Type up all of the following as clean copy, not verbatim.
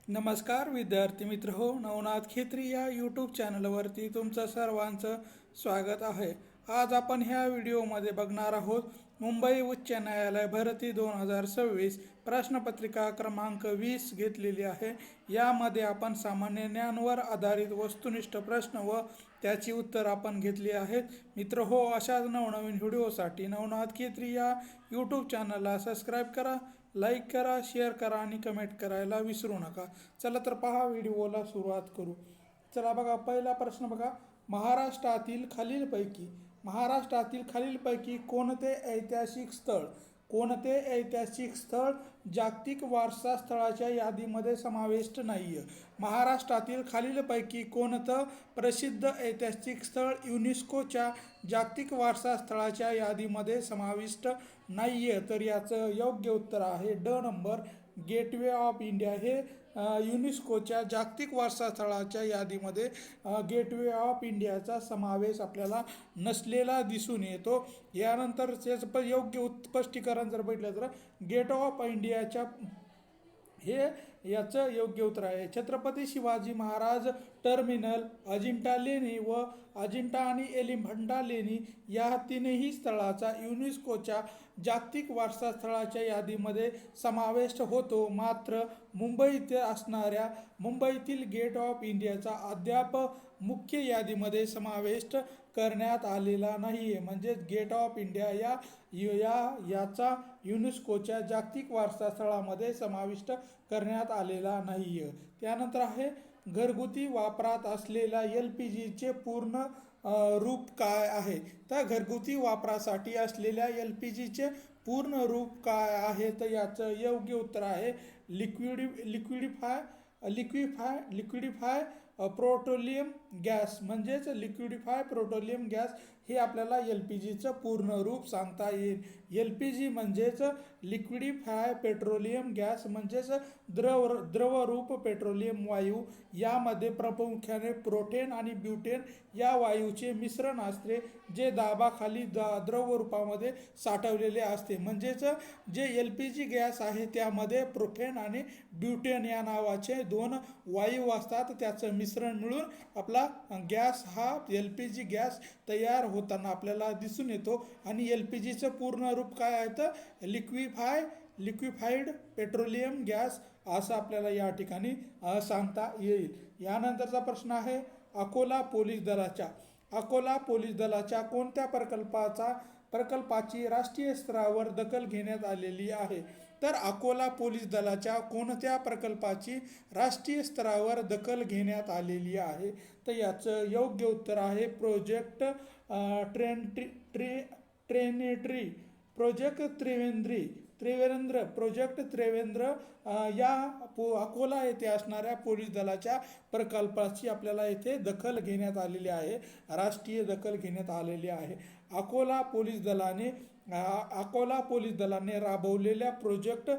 नमस्कार विद्यार्थी मित्र हो, नवनाथ खेत्री या यूट्यूब चॅनलवरती तुमचं सर्वांचं स्वागत आहे। आज आपण ह्या व्हिडिओमध्ये बघणार आहोत मुंबई उच्च न्यायालय भरती 2026 प्रश्नपत्रिका क्रमांक 20 घेतलेली आहे। यामध्ये आपण सामान्य ज्ञानावर आधारित वस्तुनिष्ठ प्रश्न व त्याची उत्तर आपण घेतली आहेत। मित्र हो, अशाच नवनवीन व्हिडिओसाठी नवनाथ खेत्री या यूट्यूब चॅनलला सबस्क्राईब करा, लाईक करा, शेअर करा आणि कमेंट करायला विसरू नका। चला तर पहा, व्हिडिओला सुरुवात करू। चला बघा, पहिला प्रश्न बघा, महाराष्ट्रातील खालीलपैकी कोणते ऐतिहासिक स्थळ जागतिक वारसा स्थळाच्या यादीमध्ये समाविष्ट नाहीये? महाराष्ट्रातील खालीलपैकी कोणतं प्रसिद्ध ऐतिहासिक स्थळ युनेस्कोच्या जागतिक वारसा स्थळाच्या यादीमध्ये समाविष्ट नाहीये? तर याचं योग्य उत्तर आहे ड नंबर, गेटवे ऑफ इंडिया। हे युनेस्कोच्या जागतिक वारसा स्थळाच्या यादीमध्ये गेटवे ऑफ इंडियाचा समावेश आपल्याला नसलेला दिसून येतो। यानंतर त्याचं योग्य स्पष्टीकरण जर बघितलं तर गेट ऑफ इंडियाच्या हे याचं योग्य उत्तर आहे छत्रपती शिवाजी महाराज टर्मिनल, अजिंठा लेणी व अजिंठा आणि एलिफंटा लेणी या तीनही स्थळाचा युनेस्कोच्या जागतिक वारसा स्थळाच्या यादीमध्ये समावेश होतो। मात्र मुंबईतील गेट ऑफ इंडियाचा अद्याप मुख्य यादीमध्ये समावेश करण्यात आलेला नाही। म्हणजे गेट ऑफ इंडिया याचा युनेस्कोच्या जागतिक वारसा स्थळामध्ये समाविष्ट करण्यात आलेला नाही। त्यानंतर आहे, घरगुती वापरात असलेल्या LPGचे पूर्ण रूप काय आहे? तर घरगुती वापरासाठी असलेल्या LPGचे पूर्ण रूप काय आहे? तर याचं योग्य उत्तर आहे लिक्विडिफाय पेट्रोलियम गॅस। म्हणजेच लिक्विडिफाय पेट्रोलियम गॅस हे आपल्याला LPGचं पूर्ण रूप सांगता येईल। LPG म्हणजेच लिक्विडिफाय पेट्रोलियम गॅस, म्हणजेच द्रवरूप पेट्रोलियम वायू। यामध्ये प्रामुख्याने प्रोपेन आणि ब्युटेन या वायूचे मिश्रण असते, जे दाबाखाली द्रव रूपामध्ये साठवलेले असते। म्हणजेच जे LPG गॅस आहे त्यामध्ये प्रोपेन आणि ब्युटेन या नावाचे दोन वायू असतात। त्याचं मिश्रण मिळून आपला गॅस हा LPG गॅस तयार होताना आपल्याला दिसून येतो। आणि LPGचं पूर्ण रूप काय आहे? तर लिक्विफाईड पेट्रोलियम गॅस असं आपल्याला या ठिकाणी सांगता येईल। यानंतरचा प्रश्न आहे, अकोला पोलीस दलाच्या कोणत्या प्रकल्पाची राष्ट्रीय स्तरावर दखल घेण्यात आलेली आहे? तर अकोला पोलीस दलाच्या कोणत्या प्रकल्पाची राष्ट्रीय स्तरावर दखल घेण्यात आलेली आहे? तर याचं योग्य उत्तर आहे प्रोजेक्ट त्रिवेंद्र या अकोला येथे असणाऱ्या पोलीस दलाच्या प्रकल्पाची आपल्याला येथे दखल घेण्यात आलेली आहे, राष्ट्रीय दखल घेण्यात आलेली आहे। अकोला पोलीस दलाने राबवलेल्या प्रोजेक्ट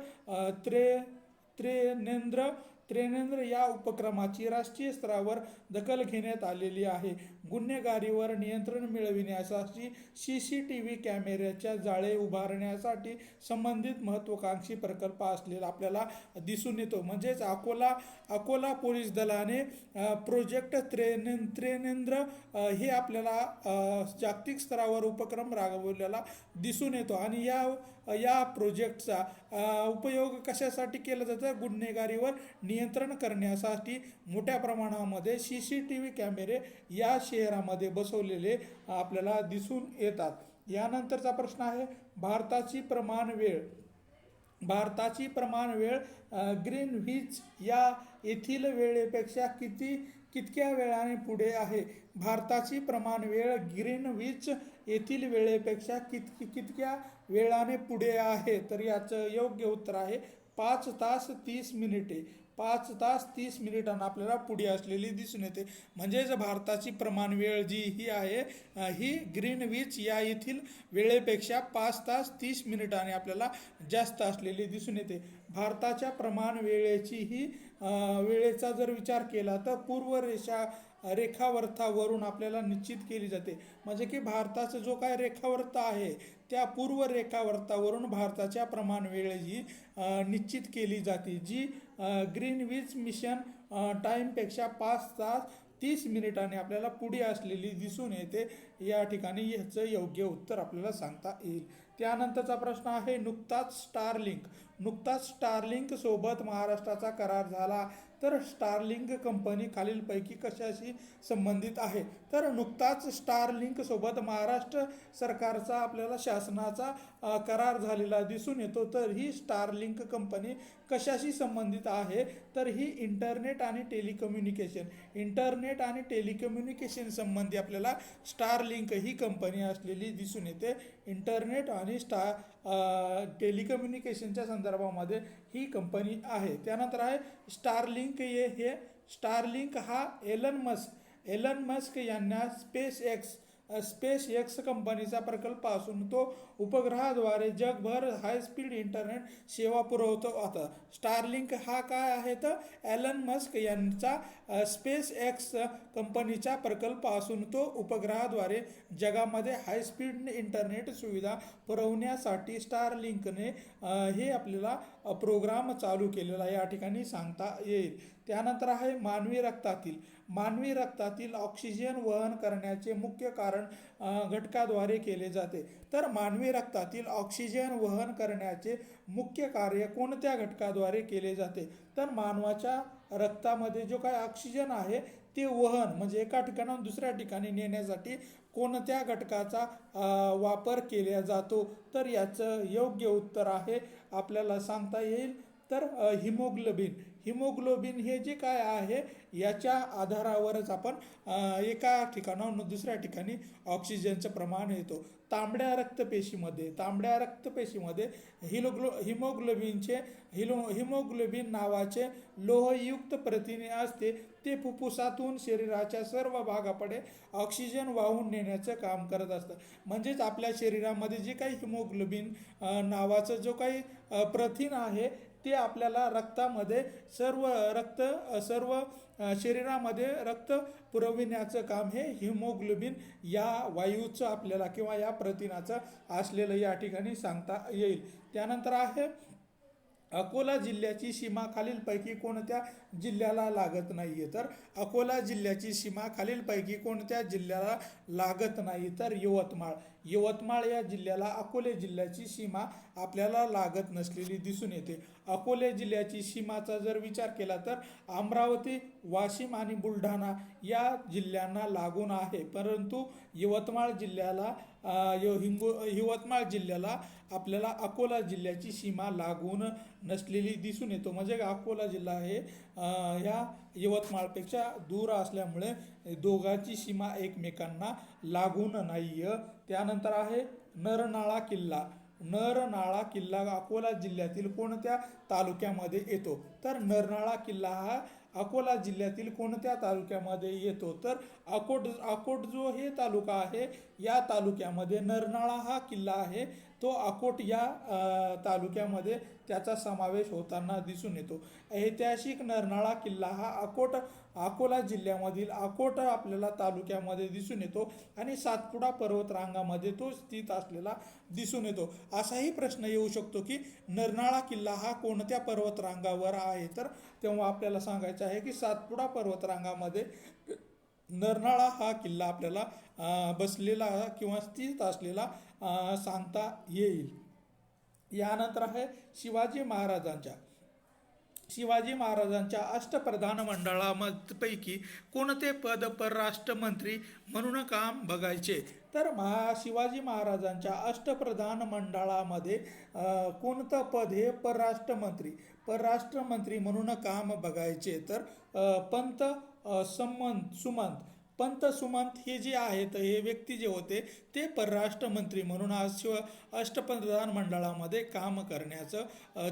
त्रिनेंद्र या उपक्रमाची राष्ट्रीय स्तरावर दखल घेण्यात आलेली आहे। गुन्हेगारीवर नियंत्रण मिळविण्यासाठी CCTV कॅमेऱ्याच्या जाळे उभारण्यासाठी संबंधित महत्त्वाकांक्षी प्रकल्प असलेला आपल्याला दिसून येतो। म्हणजेच अकोला पोलीस दलाने प्रोजेक्ट त्रिनेंद्र हे आपल्याला जागतिक स्तरावर उपक्रम राबवलेला दिसून येतो। आणि या प्रोजेक्टचा उपयोग कशासाठी केला जातो? गुन्हेगारीवर नियंत्रण करण्यासाठी मोठ्या प्रमाणामध्ये CCTV कॅमेरे या शहरामध्ये बसवलेले आपल्याला दिसून येतात। यानंतरचा प्रश्न आहे, भारताची प्रमाण वेळ ग्रीनविच या येथील वेळेपेक्षा कितक्या वेळाने पुढे आहे? भारताची प्रमाण वेळ ग्रीनविच येथील वेळेपेक्षा कितक्या वेळाने पुढे आहे? तर याचं योग्य उत्तर आहे 5 तास 30 मिनिटे। 5 तास 30 मिनिटांना आपल्याला पुढे असलेली दिसून येते। म्हणजेच भारताची प्रमाण वेळ जी ही आहे ही ग्रीनविच या येथील वेळेपेक्षा 5 तास 30 मिनिटांनी आपल्याला जास्त असलेली दिसून येते। भारताच्या प्रमाण वेळेची वेळेचा जर विचार केला तर पूर्व रेखावर्तावरून आपल्याला निश्चित केली जाते. म्हणजे की भारताचा जो काय रेखावर्त आहे त्या पूर्व रेखावर्तावरून भारताच्या प्रमाण वेळ ही निश्चित केली जाते, जी ग्रीनविच मिशन टाईमपेक्षा 5 तास 30 मिनिटांनी आपल्याला पुढे असलेली दिसून येते. या ठिकाणी ह्याचं योग्य उत्तर आपल्याला सांगता येईल. त्यानंतरचा प्रश्न आहे नुकताच स्टारलिंक सोबत महाराष्ट्राचा करार झाला, तर स्टारलिंक कंपनी खालीलपैकी कशाशी संबंधित आहे? तर नुकताच स्टारलिंक सोबत महाराष्ट्र सरकारचा आपल्याला शासनाचा करार झालेला दिसून येतो. तर ही स्टारलिंक कंपनी कशाशी संबंधित आहे? तर ही इंटरनेट आणि टेलिकम्युनिकेशन संबंधी आपल्याला स्टारलिंक ही कंपनी असलेली दिसून येते. इंटरनेट आणि टेलिकम्युनिकेशनच्या संदर्भामध्ये ही कंपनी आहे. त्यानंतर आहे स्टारलिंक हा एलन मस्क यांना स्पेस एक्स कंपनीचा प्रकल्प असून तो उपग्रहाद्वारे जगभर हायस्पीड इंटरनेट सेवा पुरवतो होता. स्टारलिंक हा काय आहे? तर एलन मस्क यांचा स्पेस एक्स कंपनीचा प्रकल्प असून तो उपग्रहाद्वारे जगामध्ये हायस्पीड इंटरनेट सुविधा पुरवण्यासाठी स्टारलिंकने हे आपल्याला प्रोग्राम चालू केलेला या ठिकाणी सांगता येईल. त्यानंतर आहे मानवी रक्तातील ऑक्सिजन वहन करण्याचे मुख्य कारण घटकाद्वारे केले जाते. तर मानवी रक्तातील ऑक्सिजन वहन करण्याचे मुख्य कार्य कोणत्या घटकाद्वारे केले जाते? तर मानवाच्या रक्तामध्ये जो काय ऑक्सिजन आहे ते वहन म्हणजे एका ठिकाणाहून दुसऱ्या ठिकाणी नेण्यासाठी कोणत्या घटकाचा वापर केला जातो? तर याचं योग्य उत्तर आहे आपल्याला सांगता येईल तर हिमोग्लोबिन हे जे काय आहे याच्या आधारावरच आपण एका ठिकाणाहून दुसऱ्या ठिकाणी ऑक्सिजनचं प्रमाण येतो. तांबड्या रक्तपेशीमध्ये हिमोग्लोबिन नावाचे लोहयुक्त प्रथिने असते. ते फुफ्फुसातून शरीराच्या सर्व भागाकडे ऑक्सिजन वाहून नेण्याचं काम करत असतं. म्हणजेच आपल्या शरीरामध्ये जे काही हिमोग्लोबिन नावाचं जो काही प्रथिन आहे ते आपल्याला रक्तामध्ये सर्व शरीरामध्ये रक्त पुरविण्याचं काम हे हिमोग्लोबिन या वायूचं आपल्याला किंवा या प्रथिनाचं असलेलं या ठिकाणी सांगता येईल. त्यानंतर आहे अकोला जिल्ह्याची सीमा खालीलपैकी कोणत्या जिल्ह्याला लागत नाहीये? तर अकोला जिल्ह्याची सीमा खालीलपैकी कोणत्या जिल्ह्याला लागत नाही? तर यवतमाळ या जिल्ह्याला अकोले जिल्ह्याची सीमा आपल्याला लागत नसलेली दिसून येते. अकोले जिल्ह्याची सीमाचा जर विचार केला तर अमरावती, वाशिम आणि बुलढाणा या जिल्ह्यांना लागून आहे, परंतु यवतमाळ जिल्ह्याला आपल्याला अकोला जिल्ह्याची सीमा लागून नसलेली दिसून येतो. म्हणजे अकोला जिल्हा हे ह्या यवतमाळपेक्षा दूर असल्यामुळे दोघांची सीमा एकमेकांना लागून नाही. त्यानंतर आहे नरनाळा किल्ला अकोला जिल्ह्यातील कोणत्या तालुक्यामध्ये येतो? तर नरनाळा किल्ला हा अकोला जिल्ह्यातील कोणत्या तालुक्यामध्ये येतो? तर अकोट जो हे तालुका आहे या तालुक्यामध्ये नरनाळा हा किल्ला आहे तो अकोट या तालुक्यामध्ये त्याचा समावेश होताना दिसून येतो. ऐतिहासिक नरनाळा किल्ला हा अकोला जिल्ह्यामधील अकोट आपल्याला तालुक्यामध्ये दिसून येतो आणि सातपुडा पर्वतरांगामध्ये तो स्थित असलेला दिसून येतो. असाही प्रश्न येऊ शकतो की नरनाळा किल्ला हा कोणत्या पर्वतरांगावर आहे? तर तेव्हा आपल्याला सांगायचं आहे की सातपुडा पर्वतरांगामध्ये नरनाळा हा किल्ला आपल्याला बसलेला किंवा स्थित असलेला सांगता येईल. यानंतर आहे शिवाजी महाराजांच्या अष्टप्रधान मंडळापैकी कोणते पद परराष्ट्र मंत्री म्हणून काम बघायचे? तर शिवाजी महाराजांच्या अष्टप्रधान मंडळामध्ये कोणतं पद हे परराष्ट्र मंत्री म्हणून काम बघायचे? तर पंत, सुमंत पंत सुमंत हे जे आहेत, हे व्यक्ती जे होते ते परराष्ट्र मंत्री म्हणून अष्टप्रधान मंडळामध्ये काम करण्याचं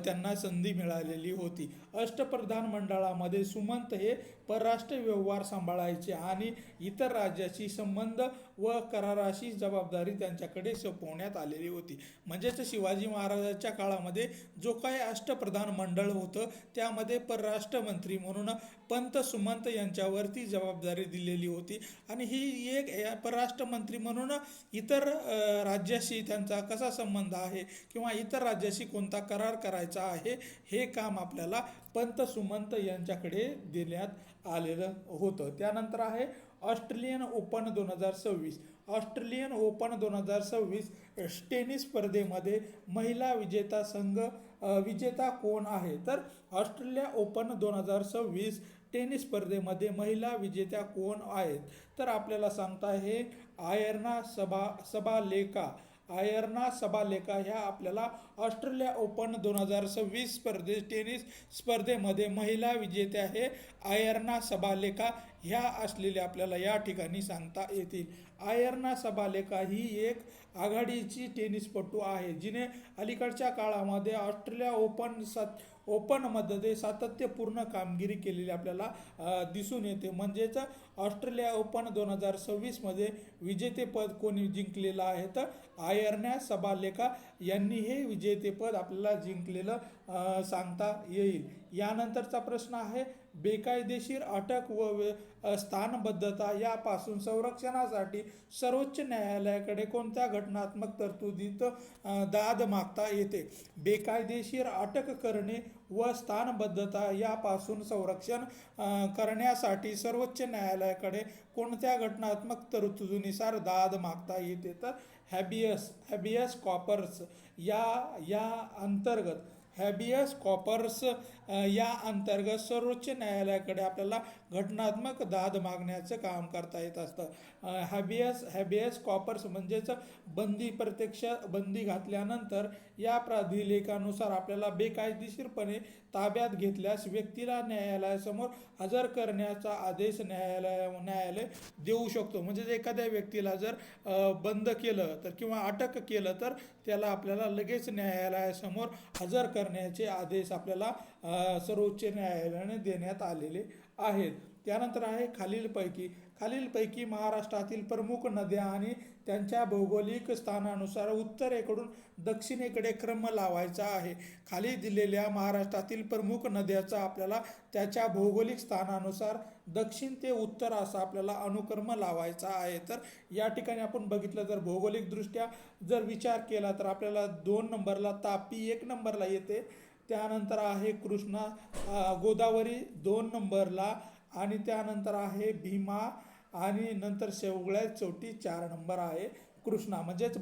त्यांना संधी मिळालेली होती. अष्टप्रधान मंडळामध्ये सुमंत हे परराष्ट्र व्यवहार सांभाळायचे आणि इतर राज्याशी संबंध व कराराशी जबाबदारी त्यांच्याकडे सोपवण्यात आलेली होती. म्हणजेच शिवाजी महाराजांच्या काळामध्ये जो काही अष्टप्रधान मंडळ होतं त्यामध्ये परराष्ट्र मंत्री म्हणून पंत सुमंत यांच्यावरती जबाबदारी दिलेली होती आणि ही एक परराष्ट्र मंत्री म्हणून इतर राज्याशी त्यांचा कसा संबंध आहे किंवा इतर राज्याशी कोणता करार करायचा आहे हे काम आपल्याला पंत सुमंत यांच्याकडे देण्यात आलेलं होतं. त्यानंतर आहे Australian open 2026. Australian open 2026 tennis स्पर्धेमध्ये महिला विजेता कोण आहे? तर ऑस्ट्रेलिया ओपन 2026 टेनिस स्पर्धेमध्ये महिला विजेत्या कोण आहेत? तर आपल्याला सांगता आहे आयर्ना सबालेका ह्या आपल्याला ऑस्ट्रेलिया ओपन 2026 टेनिस स्पर्धेमध्ये महिला विजेत्या हे आयर्ना सबालेका ह्या असलेल्या आपल्याला या ठिकाणी सांगता येतील. आयर्ना सबालेका ही एक आघाडीची टेनिसपटू आहे जिने अलीकडच्या काळामध्ये ऑस्ट्रेलिया ओपनमध्ये सातत्यपूर्ण कामगिरी केलेली आपल्याला दिसून येते. म्हणजेच ऑस्ट्रेलिया ओपन 2026 मध्ये विजेतेपद कोणी जिंकलेलं आहे? तर आयर्ना सबालेका यांनी हे विजेतेपद आपल्याला जिंकलेलं सांगता येईल. यानंतरचा प्रश्न आहे बेकायदेशीर अटक व स्थानबद्धता यापासून संरक्षणासाठी सर्वोच्च न्यायालयाकडे कोणत्या घटनात्मक तरतुदीत दाद मागता येते? बेकायदेशीर अटक करणे व स्थानबद्धता यापासून संरक्षण करण्यासाठी सर्वोच्च न्यायालयाकडे कोणत्या घटनात्मक तरतुदीनुसार दाद मागता येते? तर हॅबियस कॉर्पस या अंतर्गत सर्वोच्च न्यायालयाकडे आपल्याला घटनात्मक दाद मागण्याचं काम करता येत असतं. हॅबियस कॉर्पस म्हणजेच प्रत्यक्ष बंदी घातल्यानंतर या प्राधिलेखानुसार आपल्याला बेकायदेशीरपणे ताब्यात घेतल्यास व्यक्तीला न्यायालयासमोर हजर करण्याचा आदेश न्यायालय देऊ शकतो. म्हणजे एखाद्या व्यक्तीला जर बंद केलं तर किंवा अटक केलं तर त्याला आपल्याला लगेच न्यायालयासमोर हजर करण्याचे आदेश आपल्याला सर्वोच्च न्यायालयाने देण्यात आलेले आहेत. त्यानंतर आहे खालीलपैकी महाराष्ट्रातील प्रमुख नद्या आणि त्यांच्या भौगोलिक स्थानानुसार उत्तरेकडून दक्षिणेकडे क्रम लावायचा आहे. खाली दिलेल्या महाराष्ट्रातील प्रमुख नद्याचा आपल्याला त्याच्या भौगोलिक स्थानानुसार दक्षिण ते उत्तर असा आपल्याला अनुक्रम लावायचा आहे. तर या ठिकाणी आपण बघितलं तर भौगोलिकदृष्ट्या जर विचार केला तर आपल्याला 2 नंबरला तापी 1 नंबरला येते. त्यानंतर आहे गोदावरी 2 नंबरला आणि त्यानंतर आहे भीमा आणि नंतर सगळ्यात शेवटी 4 नंबर आहे कृष्णा. म्हणजेच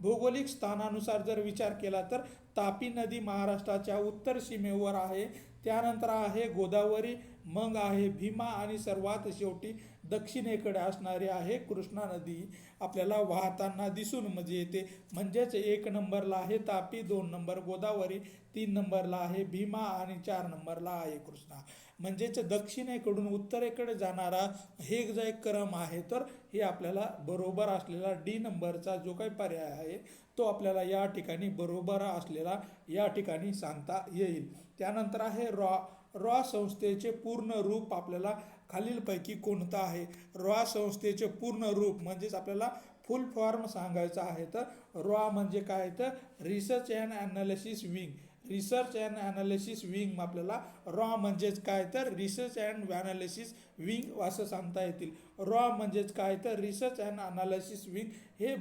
भौगोलिक स्थानानुसार जर विचार केला तर तापी नदी महाराष्ट्राच्या उत्तर सीमेवर आहे. त्यानंतर आहे गोदावरी, मग आहे भीमा आणि सर्वात शेवटी दक्षिणेकडे असणारी आहे कृष्णा नदी आपल्याला वाहताना दिसून येते. म्हणजेच 1 नंबरला आहे तापी, 2 नंबर गोदावरी, 3 नंबरला आहे भीमा आणि 4 नंबरला आहे कृष्णा. म्हणजेच दक्षिणेकडून उत्तरेकडे जाणारा हे जो एक क्रम आहे तर हे आपल्याला बरोबर असलेला डी नंबरचा जो काही पर्याय आहे तो आपल्याला या ठिकाणी बरोबर असलेला या ठिकाणी सांगता येईल. त्यानंतर आहे रॉ संस्थेचे पूर्ण रूप आपल्याला खालीलपैकी कोणतं आहे? रॉ संस्थेचे पूर्ण रूप म्हणजेच आपल्याला फुल फॉर्म सांगायचा आहे. तर रॉ म्हणजे काय? तर रिसर्च अँड ॲनालिसिस विंग आपल्याला रॉ म्हणजेच काय? तर रिसर्च अँड ॲनालिसिस विंग असं सांगता येतील. रॉ म्हणजेच काय? तर रिसर्च अँड ॲनालिसिस विंग हे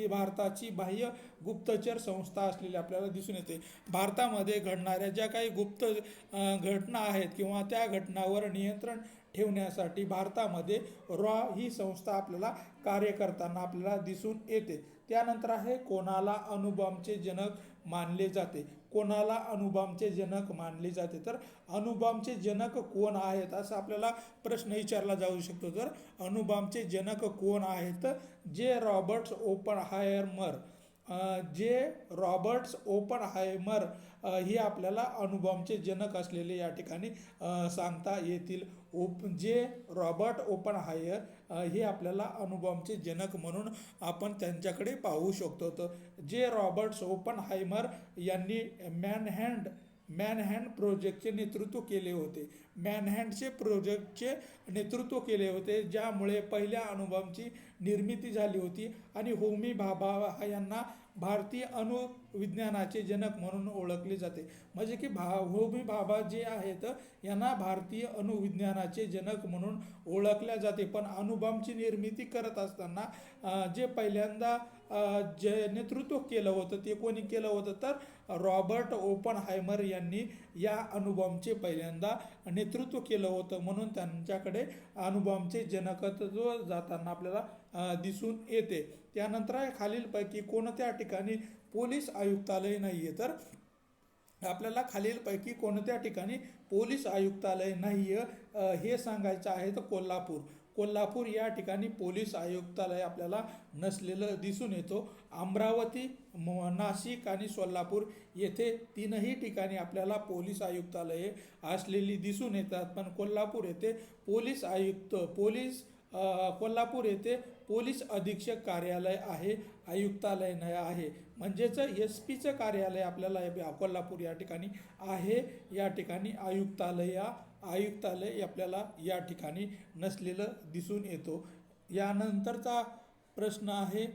भारताची बाह्य गुप्तचर संस्था असलेली आपल्याला दिसून येते. भारतामध्ये घडणाऱ्या ज्या काही गुप्त घटना आहेत किंवा त्या घटनावर नियंत्रण ठेवण्यासाठी भारतामध्ये रॉ ही संस्था आपल्याला कार्य करताना आपल्याला दिसून येते. त्यानंतर आहे कोणाला अणुबॉम्बचे जनक मानले जाते? तर अणुबॉम्बचे जनक कोण आहेत असं आपल्याला प्रश्न विचारला जाऊ शकतो. तर अणुबॉम्बचे जनक कोण आहेत? जे रॉबर्ट ओपनहायमर जे रॉबर्ट्स ओपनहायमर हे आपल्याला अणुबॉम्बचे जनक असलेले या ठिकाणी सांगता येतील. जे रॉबर्ट ओपनहायर हे आपल्याला अणुबॉम्बचे जनक म्हणून आपण त्यांच्याकडे पाहू शकतो. तर जे रॉबर्ट्स ओपनहायमर यांनी मॅनहॅटन प्रोजेक्टचे नेतृत्व केले होते. मॅनहॅटनचे प्रोजेक्टचे नेतृत्व केले होते, ज्यामुळे पहिल्या अणुबॉम्बची निर्मिती झाली होती. आणि होमी भाभा यांना भारतीय अणुविज्ञानाचे जनक म्हणून ओळखले जाते. म्हणजे की होमी भाभा जे आहेत यांना भारतीय अणुविज्ञानाचे जनक म्हणून ओळखल्या जाते. पण अणुबॉम्बची निर्मिती करत असताना जे पहिल्यांदा जे नेतृत्व केलं होतं ते कोणी केलं होतं, तर रॉबर्ट ओपनहायमर यांनी या अणुबॉम्बचे पहिल्यांदा नेतृत्व केलं होतं. म्हणून त्यांच्याकडे अणुबॉम्बचे जनकत्व जाताना आपल्याला दिसून येते. त्यानंतर खालीलपैकी कोणत्या ठिकाणी पोलीस आयुक्तालय नाही आहे, तर आपल्याला खालीलपैकी कोणत्या ठिकाणी पोलीस आयुक्तालय नाही हे सांगायचं आहे. तर कोल्हापूर या ठिकाणी पोलीस आयुक्तालय आपल्याला नसलेलं दिसून येतो. अमरावती, नाशिक आणि सोलापूर येथे तीनही ठिकाणी आपल्याला पोलीस आयुक्तालये असलेली दिसून येतात. पण कोल्हापूर येथे कोल्हापूर येथे पोलीस अधीक्षक कार्यालय आहे, आयुक्तालय नाही आहे. म्हणजेच SP कार्यालय आपल्याला कोल्हापूर या ठिकाणी आहे. या ठिकाणी आयुक्तालय आपल्याला या ठिकाणी नसलेलं दिसून येतो. यानंतरचा प्रश्न आहे